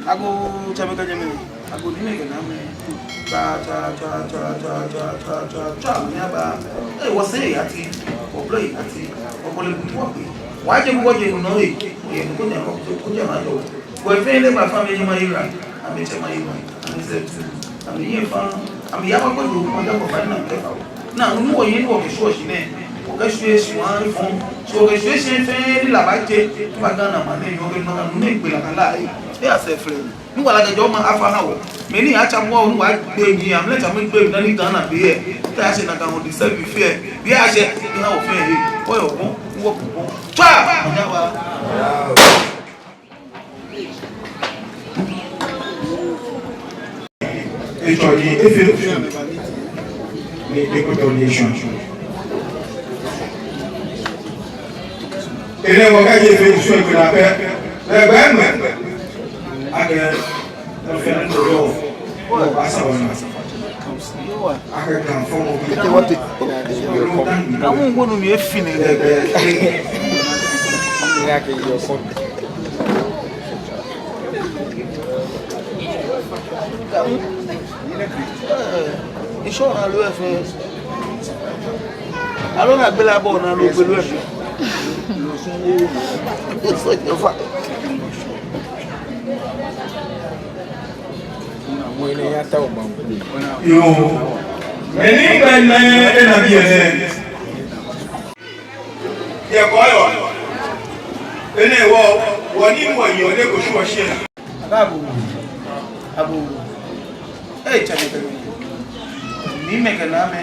Aku Jamaica Jamaica. Aku ni ke nama. Cha. Ni apa? What's it? Ati. Play ati. Boleh buat apa? Wajib buat je no eh. Yang punya aku jangan tu. Boyfriend le ba family Maira. Ami chama Maira. Ami setu. Ami yefa. Ami yaba kwa ndu moja kwa fanya na. Na nuo yini wo kisho shine. Okashwe shwari fon. So okashwe shine la baje. Bagana mane yo ke no ne pe la kala. They are friend. You are like a Joma Afahao. Many are one white baby. I'm let me baby Danny Ghana be here. That's an account of the self fear. Be I said, you know, fair. Oh, walk. Ada referendum yo. Asa wana. Aka kan fomo bi. What kamu ngono mi efine. Yake yo phone. Isho na lo efe. Alo na gbela bo na lo pelu efe. Yo, many men na biene. Ya koyo. Ene woni mo yo le ko shuwa shi. Abu. Chane pe. Ni me kana me.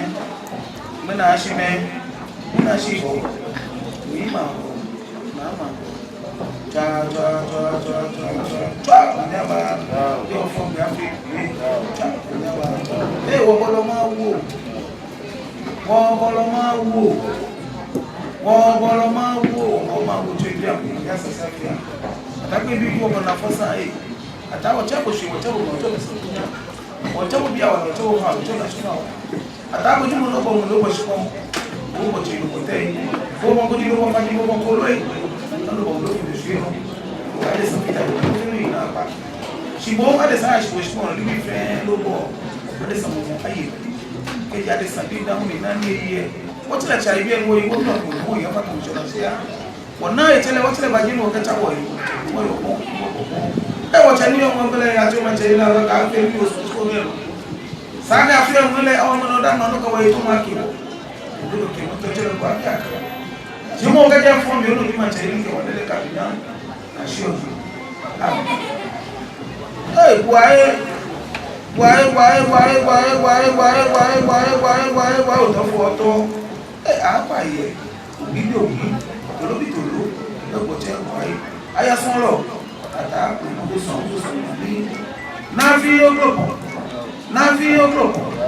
Mena shi me. Mena shi bo. Ni ma. Mama. Cha. Nyaba. Yo from the Africa. Cha. Nyaba. Wo ma wo chekya ya sasa kia. Ataka bibi wo na fosa atawa chako shi wo chako mo to sikunya. Wo chako bia wa chako ha to na shima. Ataka jumu no bo mo shi ko. Wo bo chi ko te. Wo mo ko di wo ma di wo ko lo no bo lo ki shi no. Ale sa pita ko ni na pa. Shi bo ale sa shi wo shi mo ni fe lo bo. Ale sa mo ayi. Ke ya de sa bi da mo ni na ni ye. What's the Caribbean way? What not going to happen to us here? One night, tell what's the Bagin will get away. I watch a new one, but I told my tailor, I'll tell you, Sunday after I'm really on another man look away to my keyboard. You look at the children back. You won't get them from you, look at my tailor, you want to cut down. I show you. Hey, why? Apa ye? Video ni, tolo bitolo, lo boche wai. Aya sonlo, ata ko son ni. Na fi o globo.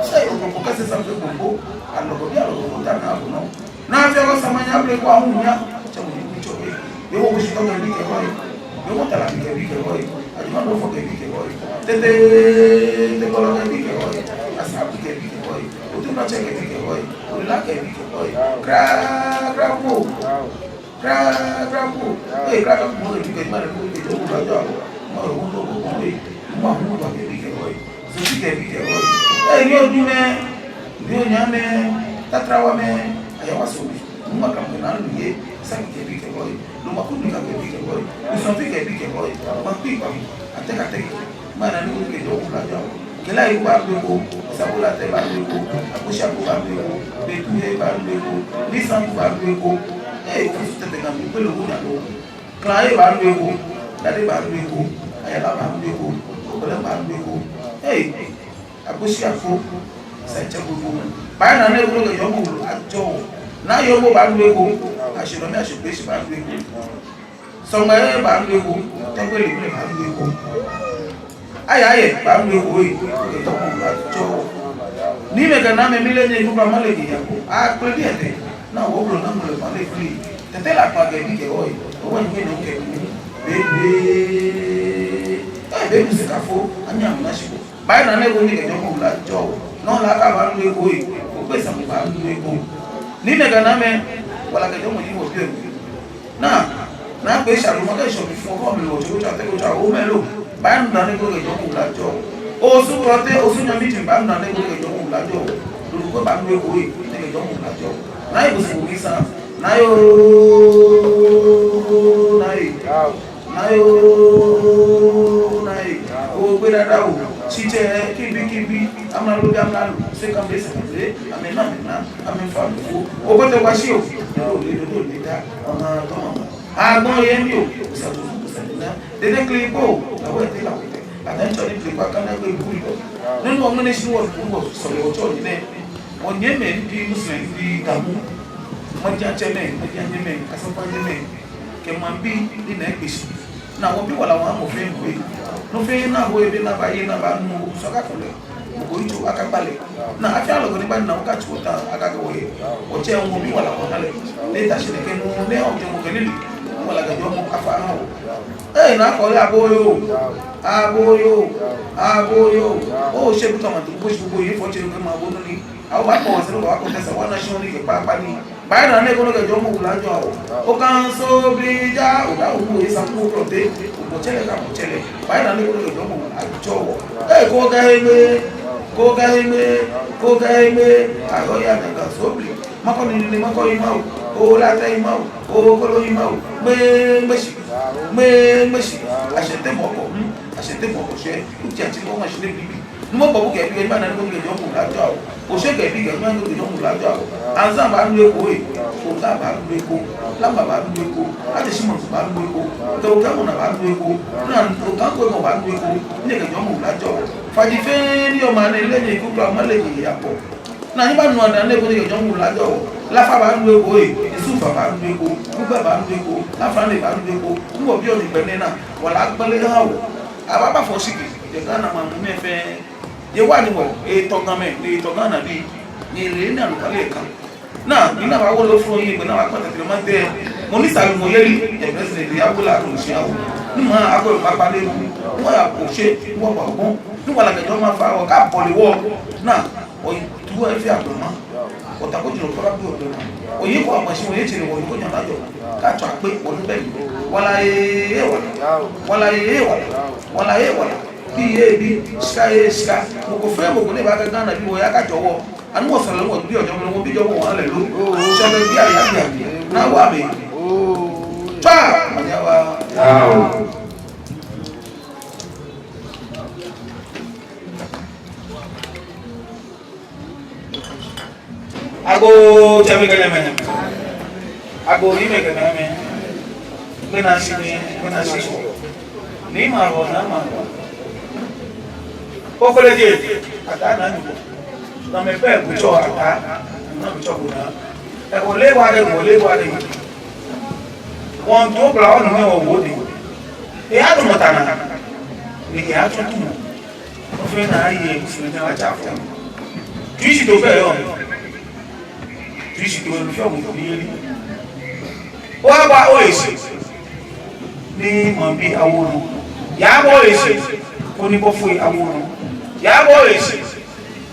Sai o globo ka se sa fe gbogbo, alo ko bi alo ko ta na no. Na fi o samanya ble ko ahun ya, che mo ni cho e. Yo wo shi to ni ke wai. Yo mo ta la ni ke wai. Adi ma do fo ke ke wai. Te ko lo ke wai. Asa ke wai. O tu na che ke wai. La que vi que voy, grapo, hey, grapo, muy bien, madre, muy bien, yo voy a hey, yo dime, tatrawa aya wasobi, uma campeonato ye, sabe que vi que voy, numa pública que vi que voy, não fica vi que voy, uma pipa, até, mana não que eu vou lá Kela yu barbeku, sabula te barbeku, akushaku barbeku, betuye barbeku, lisanku barbeku. Kristo te ngambi pelo kuna do. Klaye barbeku, dade barbeku, ayala barbeku, obele barbeku. Akushaku, sachaku. Bana ne ulo yobu ajo. Na yobu barbeku, ashirome ashipeshi barbeku. Songaye barbeku, tengwele kule barbeku. Aye, baru yoi, kita pun jo. Ni mereka nama milenya itu berapa lagi ya? Kuliah deh. Nah, gua belum nama lebih mana free. Tetapi lah pakai ni kewoi. Gua ni nak kewoi ni. Baby sekafu, hanya menasib. Baik nane gua ni kita pun jo. Non lah kabar yoi. Gua bisa baru yoi. Ni mereka nama, walau kita mau ni gua biar. Nah besar rumah kita shopping mall kau belum, cuma cakap melu. Báyìí nà ní kó lè jọ́kùn lájọ́. Oṣù kọ́tẹ́ oṣù yàn mítìn báyìí nà ní kó lè jọ́kùn lájọ́. Lórúkọ bá ń gbé kó yìí ní lè jọ́kùn lájọ́. Náà yóò sì wòlí sàn. Náà yóò owó gbé dáadáa o. Ṣíṣe kíbíkíbí amúnálódé amúnálò sékàmbé sékàmbé àmìnà àmìfà lòfó. Owó tó wá sí òfin yóò lè dá ọmọ tọmọ. Àgbọn yẹn ní o. Dede klipo àwọn ètè làwọn ètè àtẹnudọ ní klipo akánágbé ìbúlọ nínú ọmọ ní sinwọ ìbúlọ sọlẹ ọjọ yìí náà wọn nyẹ mẹ ní muslim ní dàmú mọdíàjẹmẹ mọdíàjẹmẹ asọfàjẹmẹ kẹmàbí ní nàgbèsì náà wọn bí wà làwọn amòfin ìwé lófin náà wọ ebi náà bá yé náà bá nù sọkàtọlẹ ògbó ìjọ akágbálẹ náà afẹ àlọgọ nígbà náà wọn kà tí wọn tà akágbẹwò yẹ ọjẹ wọn bí wà làwọn nálẹ ní ìtàṣẹlẹkẹ nù ní ọjọmọkẹlẹlẹ wọn làgàjọ mọ afárá o. Ey na kọ̀ọ́lẹ́ aboyo ó ṣe bí tọmọtò bó ṣe gbogbo yìí fọ́ọ̀ṣẹ́ ló fẹ́ máa wọnú ní àwọn bá pọ̀ wọ́n sí lọ́wọ́ akọ̀tẹ́sẹ̀ wọ́n náà ṣe wọ́n ní kí pápá ní báyìí náà lẹ́gbọ́n lọ́gẹ̀jọ́ mọ̀ wù lájọ́ àwọ̀ ó kàn ń sọ bí já òdà òwú èyí sàkúrò pọ̀tẹ́ òmọ̀tẹ́lẹ̀ ká mọ̀tẹ́lẹ̀ báyìí náà lẹ́gbọ́n lọ́gẹ̀jọ́ mọ̀ àjọ wọ̀ ey kó gẹ́gẹ́ àyọ̀yà nàgà sóbì mọ́kànlá ní mọ́kànlá ìmọ̀ o látẹ̀ ìmọ̀ o kọ́lọ́ ìmọ̀ o gbẹ́gbẹ́sì àṣetẹ̀mọ̀kọ̀ ṣe ìjẹ́ àti wọ́n máa ṣe lé bíbí ní wọ́n bọ̀ bókẹ́ bí ẹgbẹ́ náà ní kó lè jọ́mù lájọ́ àwọ̀ òṣèkè bí gẹ̀ẹ́gbẹ́ náà lè jọ́mù lájọ́ àwọ̀ ansa bá ń lo epo yìí òkà bá ń lo epo lámbà bá ń lo epo láti símọ̀ bá ń lo epo tẹ̀wọ́kẹ́mọ̀nà bá ń lo epo náà òkàǹkóyìnbó bá ń lo epo ní ẹ̀kẹ́ jọ́mù lájọ́ àwọ̀ fàjìfẹ́ ní ọmọ alẹ́ lẹ́yìn ìkúkú àmọ́lẹ́yìn ìyàpọ̀ náà yín bá nu ọ̀dà ní ẹ̀kọ́ ní ẹ̀kẹ́ jọ́mù lájọ́ àwọ̀ láfà bá ń lo epo yìí ìsúfà bá ń lo epo gbígbà bá ń lo epo láfààní bá ń lo epo níwọ̀ bí ọ̀nì pẹ̀lẹ́ náà wà lágbẹ́lẹ́ hàwọ̀ àbábà fọ́sìkì ẹ̀gánà máa mú mẹ́fẹ́ yẹ wà níwọ̀ ètọ̀gán nàbí ní ilé ní àlùkálẹ̀ kan náà nínú àwọn awọ́lọ́ fún yín ìgbẹ́ náà wà pàtàkì máa tẹ́ mo ní sàlùmọ̀ yẹ́rí ẹ̀fẹ́sìn èdè abúlé àtúnṣe àwọ̀ nímọ̀ agbọ̀rọ̀ pápá lẹ́nu wọ́n yà kò ṣe wọ́n wà gbọ́n níwọ̀n làgẹ̀jọ́ máa fa ọ̀ káàbọ̀lẹ̀wọ̀ náà ọ̀yìntúwọ̀ ẹ̀fẹ́ àgbọ̀mọ́ ọ̀tàkójì lọ fọ́lá bí ọ̀dọ́ náà òye kọ́ àpàṣẹ wọ́n yé tèrè wọ̀ ìkó yàn lájọ̀ káàtó àpé ọdún bẹ́ẹ̀ wọ́láyé wọ̀lá bí iye bí ṣíká mọ̀kò fẹ́ mọ̀kò ní ìbáka gánà bí wọ́n yá kájọwọ́ anúwọ̀ sọ̀rọ̀ lọ́wọ́ bí ọjọ́ mọ̀ bí jọ́wọ́ wọn lẹ̀ ló ṣẹlẹ̀ bí àyàgbà náà wà mí pa àyàwá ago jami kene me ago ni me kene me mena si ni ma ro na ma o ko le je ata na ni na me pe ku cho ata na ku cho ku na e ko le wa de won to bla o no me o wo de e a do mota na ni e a to tu o fe na ye ku si na cha fo ju si to fe yo Kristo ẹnu fẹ́ ọmọ ìbí rí ó wá bá òyèsì ní mọ̀ bí awòrán yàbọ̀ òyèsì ó ní bọ́ fún awòrán yàbọ̀ òyèsì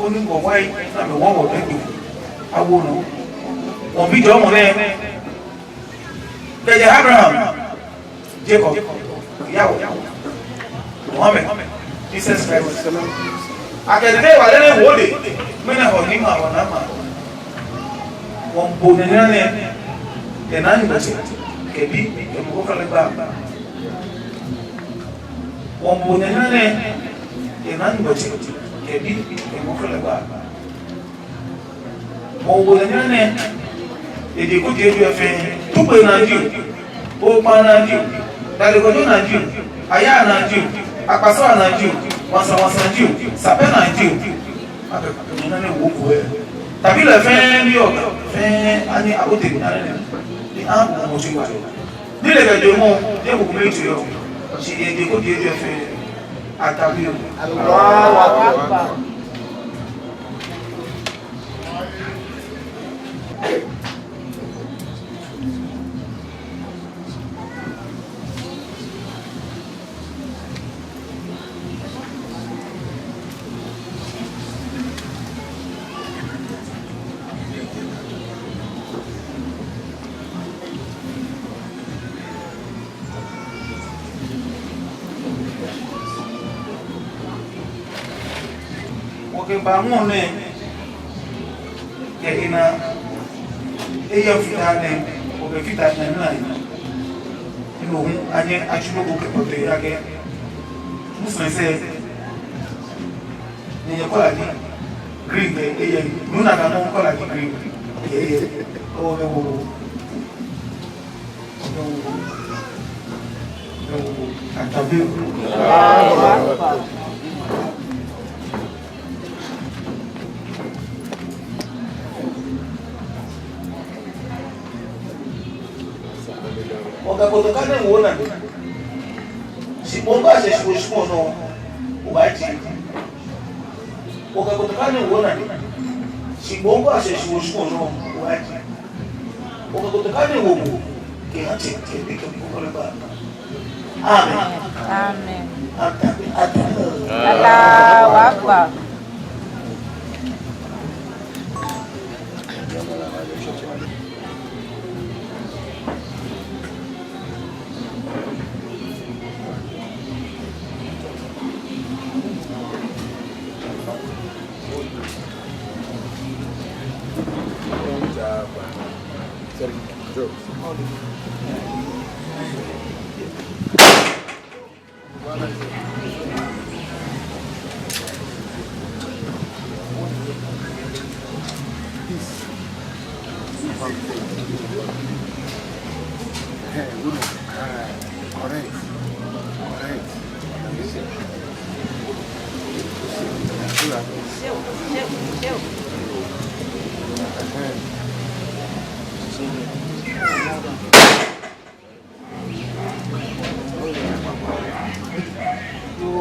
ó ní bọ̀ wáyé àmì wọ́n wọ̀ lẹ́gbẹ̀ẹ́ awòrán wọ́n bí jọmọ̀ rẹ̀ gẹ̀gẹ̀ Abraham Jacob ìyàwó Mohammed Jesus Christ akẹ́dẹ̀dẹ̀ wà lẹ́lẹ́ wòlé mẹ́nà ọ̀ ní màwọn náà máa wọ́n bò nínú ẹ̀ náà ní bọ̀tí kẹ̀bí ẹ̀mùkọ́ kọlẹ̀ gbà wọ́n bò nínú ẹ̀ náà ní bọ̀tí kẹ̀bí ẹ̀mùkọ́ kọlẹ̀ gbà wọ́n bò nínú èdè kó jẹ́ ẹ̀fẹ́ túpẹ̀ náà jù ó pa náà jù dàlẹ́kọ̀jọ́ náà jù àyà náà jù àpàsọ́ náà jù wàsàwàsà jù sàpẹ́ náà jù akẹ́kọ̀ọ́ nínú ẹ̀ wò kó ẹ̀ tàbí lè fẹ́ ní ọ̀gá fẹ́ a ní àwòtẹ̀kù náà rẹ̀ ní ààbò ọmọ ṣe wà nílẹ̀ gẹ̀ẹ́jọ mọ́ ní ẹ̀kùnkù méjì rẹ̀ ṣe èdè kó di èdè ẹ̀fẹ́ àtàbí okay, but I'm on there. In a year, okay, fit at 9. You know, I actually go Kpekple again. Muslim says, you call it green, you not going to call it green. Oh, wakapotokana uona sibonga seshushimo no ubaji wakapotokana uona sibonga seshushimo no ubaji wakapotokana uobu kiache kipeke mkono ba amen Amen. Allahu Akbar.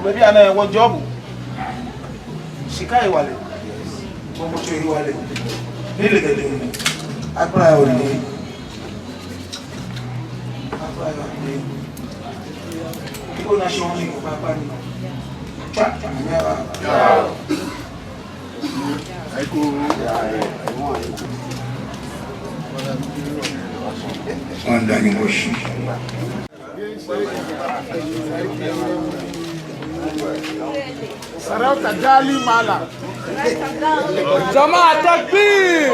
maybe I what job? Shikai wale. Como chui wale. Nile kele. Apply only. Apply only. Iko na shoni kwa hapa ni. Cha nyama. Aiku anda ni moshi. Sarauta Gali Mala. Jama'a takbir.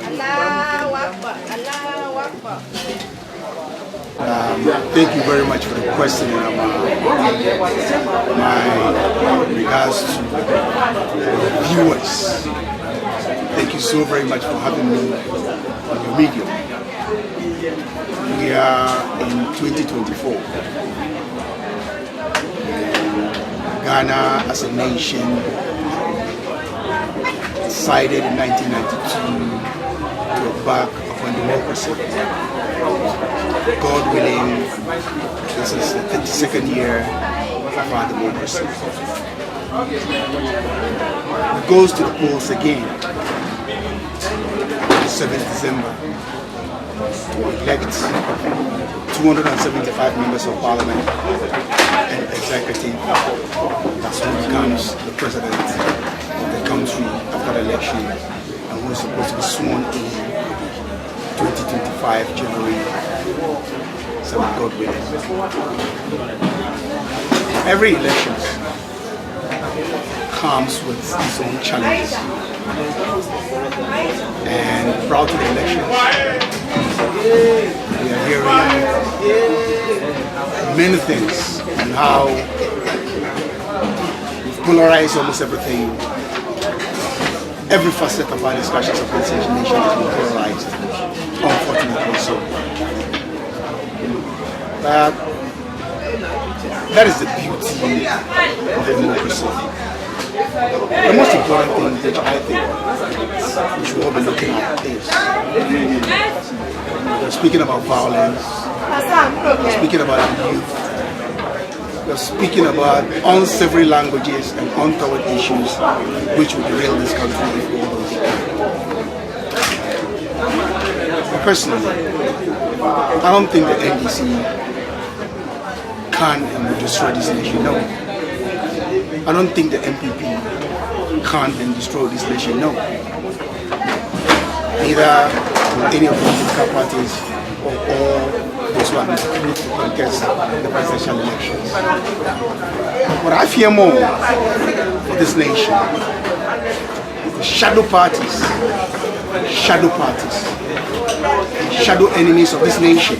Allahu Akbar. Allahu Akbar. Thank you very much for the question. My regards to the viewers. Thank you so very much for having me on your medium. We are in 2024. Ghana as a nation decided in 1992 to embark upon democracy. God willing, this is the 32nd year of our democracy. It goes to the polls again, 7th December, to elect 275 members of parliament and executive. That's who becomes the president of the country after the election and who is supposed to be sworn in 2025 January. So God willing. Every election comes with its own challenges. And prior to the elections, we are hearing many things on how we've polarized almost everything. Every facet of our discussions of this nation has been polarized, unfortunately so. But that is the beauty of democracy. The most important thing that I think we should all be looking at is we're speaking about violence, we're speaking about youth, we're speaking about unsavory languages and untoward issues which will derail this country if we all don't take care. Personally, I don't think the NDC can and will destroy this nation, no. I don't think the MPP can and destroy this nation, no. Neither any of the political parties or all those this one to contest the presidential elections. What I fear more for this nation is the shadow parties, shadow enemies of this nation.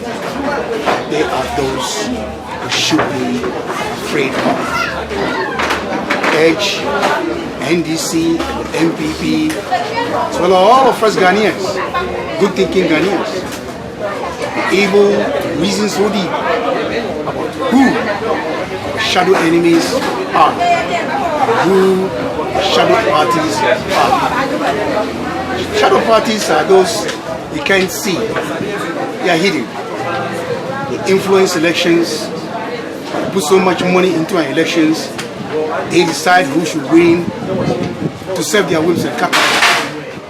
They are those who should be afraid of. Edge, NDC, and the MPP, as well as all of us Ghanaians, good thinking Ghanaians, able to reason so deep about who our shadow enemies are, who shadow parties are. Shadow parties are those you can't see, they are hidden. They influence elections, they put so much money into our elections, they decide who should win to serve their whims and capital.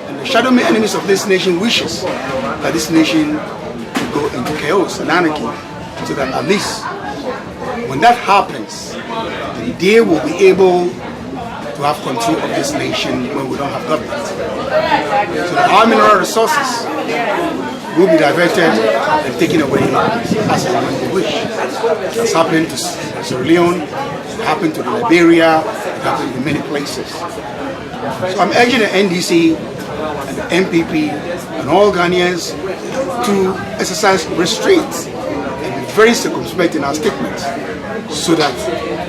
And the shadow enemies of this nation wishes that this nation will go into chaos and anarchy, so that at least when that happens, they will be able to have control of this nation when we don't have government. So that our mineral resources will be diverted and taken away as and when they wish. That's happened to Sierra Leone, it happened to Liberia, it happened in many places. So I'm urging the NDC and the MPP and all Ghanaians to exercise restraint and be very circumspect in our statements, so that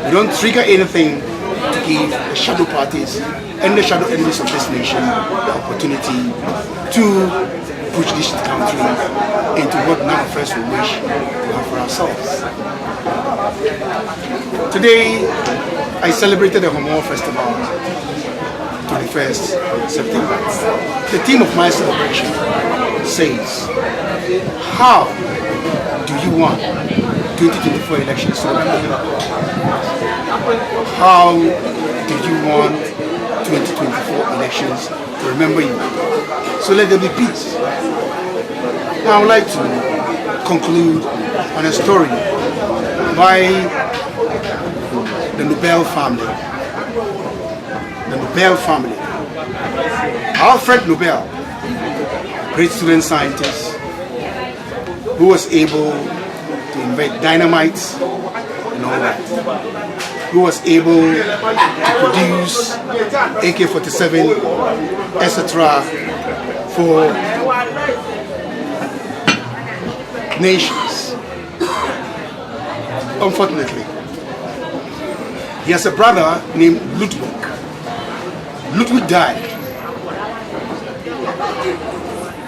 we don't trigger anything to give the shadow parties and the shadow enemies of this nation the opportunity to push this country into what none of us will wish to have for ourselves. Today, I celebrated the Homo Festival, 21st September. The theme of my celebration says, how do you want 2024 elections to remember you? How do you want 2024 elections to remember you? So let there be peace. Now I would like to conclude on a story by the Nobel family. The Nobel family. Alfred Nobel, great student scientist, who was able to invent dynamite and all that, who was able to produce AK-47, etc. for nations. Unfortunately, he has a brother named Ludwig. Ludwig died,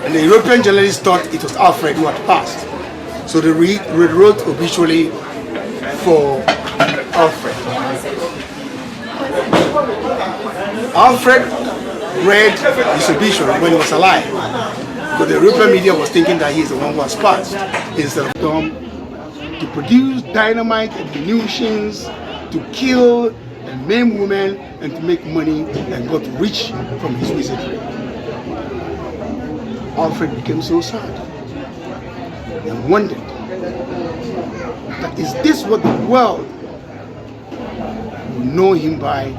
and the European journalists thought it was Alfred who had passed. So they rewrote obituary for Alfred. Alfred read his obituary when he was alive, because the European media was thinking that he is the one who has passed, instead of them to produce dynamite and munitions to kill and maim women and to make money and got rich from his wizardry. Alfred became so sad and wondered that is this what the world will know him by,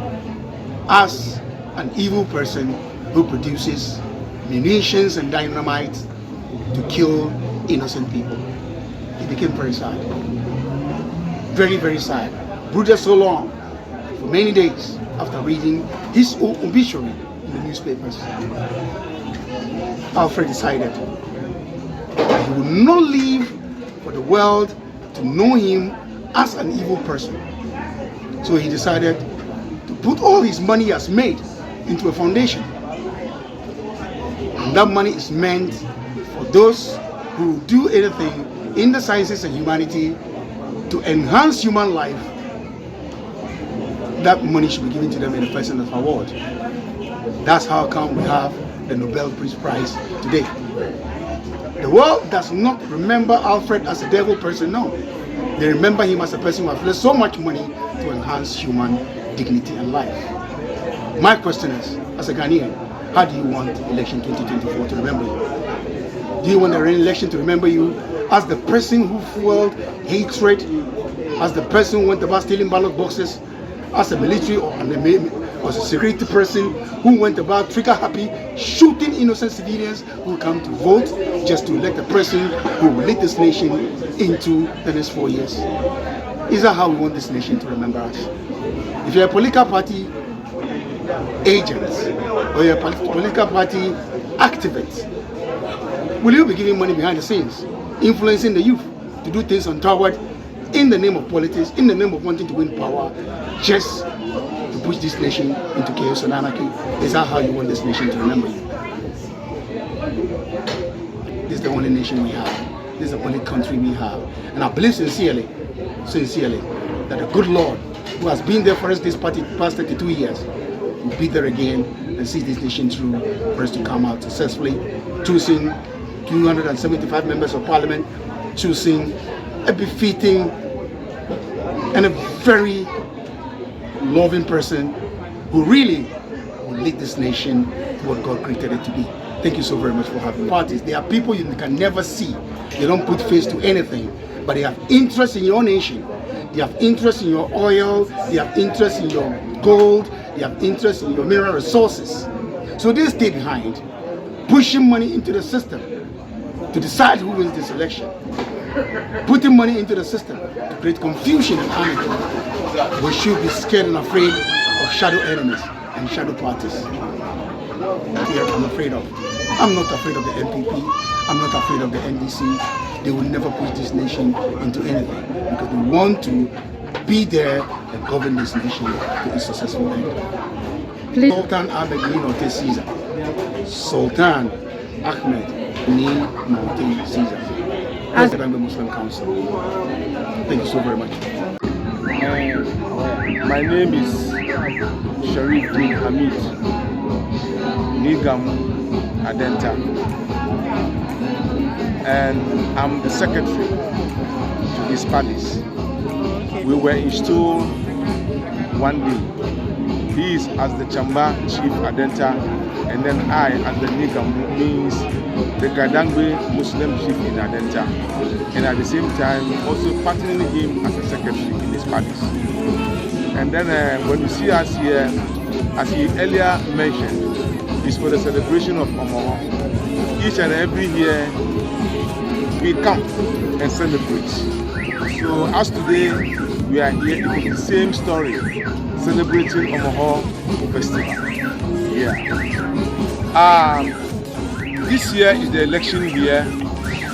as an evil person who produces munitions and dynamite to kill innocent people. He became very sad. Very, very sad. Brooded so long, for many days, after reading his obituary in the newspapers. Alfred decided that he would not live for the world to know him as an evil person. So he decided to put all his money he has made into a foundation. And that money is meant for those who do anything in the sciences and humanity to enhance human life. That money should be given to them in the person of award. That's how come we have the Nobel Peace Prize today. The world does not remember Alfred as a devil person, no. They remember him as a person who has left so much money to enhance human dignity and life. My question is, as a Ghanaian, how do you want election 2024 to remember you? Do you want the election to remember you as the person who fueled hatred, as the person who went about stealing ballot boxes, as a military or was a security person who went about trigger happy, shooting innocent civilians who come to vote just to elect a person who will lead this nation into the next 4 years. Is that how we want this nation to remember us? If you're a political party agent or you're a political party activist, will you be giving money behind the scenes, influencing the youth to do things untoward in the name of politics, in the name of wanting to win power, just to push this nation into chaos and anarchy? Is that how you want this nation to remember you? This is the only nation we have. This is the only country we have. And I believe sincerely, that the good Lord who has been there for us this past 32 years will be there again and see this nation through for us to come out successfully, choosing 275 members of parliament, choosing a befitting and a very loving person who really will lead this nation to what God created it to be. Thank you so very much for having me. Parties, they are people you can never see. They don't put face to anything, but they have interest in your nation. They have interest in your oil. They have interest in your gold. They have interest in your mineral resources. So they stay behind, pushing money into the system to decide who wins this election, putting money into the system to create confusion and anarchy. We should be scared and afraid of shadow enemies and shadow parties. Here I'm afraid of. I'm not afraid of the MPP. I'm not afraid of the NDC. They will never push this nation into anything because we want to be there and govern this nation to its successful end. Please. Sultan Ahmed Ninote Caesar. Sultan Ahmed Ninote Caesar. President of the Muslim Council. Thank you so very much. My name is Sharif bin Hamid Nigam Adenta, and I'm the secretary to his palace. We were installed one day. He is as the Chamba Chief Adenta, and then I as the Nigam, means the Gadangwe Muslim Chief in Adenta, and at the same time also partnering him as a secretary in his palace. And then when you see us here, as he earlier mentioned, it's for the celebration of Omoho. Each and every year we come and celebrate. So as today we are here, it is the same story, celebrating Omoho festival. Yeah. This year is the election year,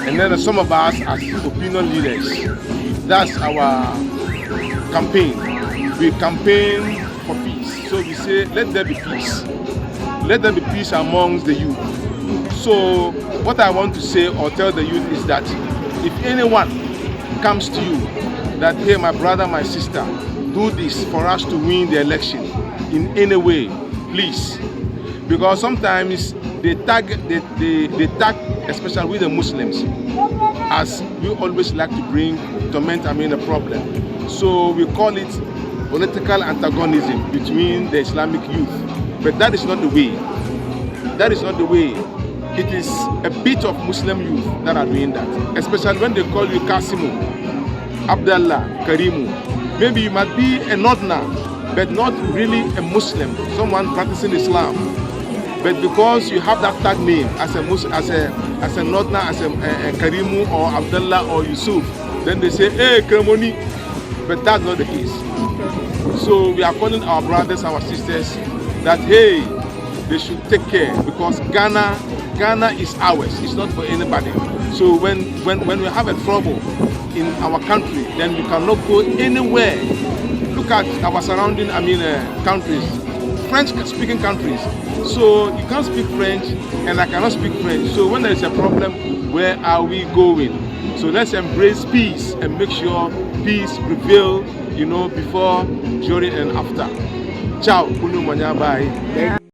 and then some of us as opinion leaders, that's our campaign. We campaign for peace. So we say, let there be peace. Let there be peace amongst the youth. So what I want to say or tell the youth is that if anyone comes to you that, hey, my brother, my sister, do this for us to win the election in any way, please. Because sometimes they tag, especially with the Muslims, as we always like to bring torment, a problem. So we call it political antagonism between the Islamic youth. But that is not the way. That is not the way. It is a bit of Muslim youth that are doing that. Especially when they call you Kasimu, Abdullah, Karimu. Maybe you might be a Northerner, but not really a Muslim, someone practicing Islam. But because you have that tag name as a Muslim, as a Northerner, as a Karimu or Abdullah or Yusuf, then they say, hey, Kremoni. But that's not the case. So we are calling our brothers, our sisters, that hey, they should take care, because Ghana is ours. It's not for anybody. So when we have a trouble in our country, then we cannot go anywhere. Look at our surrounding, countries, French-speaking countries. So you can't speak French, and I cannot speak French. So when there is a problem, where are we going? So let's embrace peace and make sure peace prevails, before, during, and after. Ciao. Bye.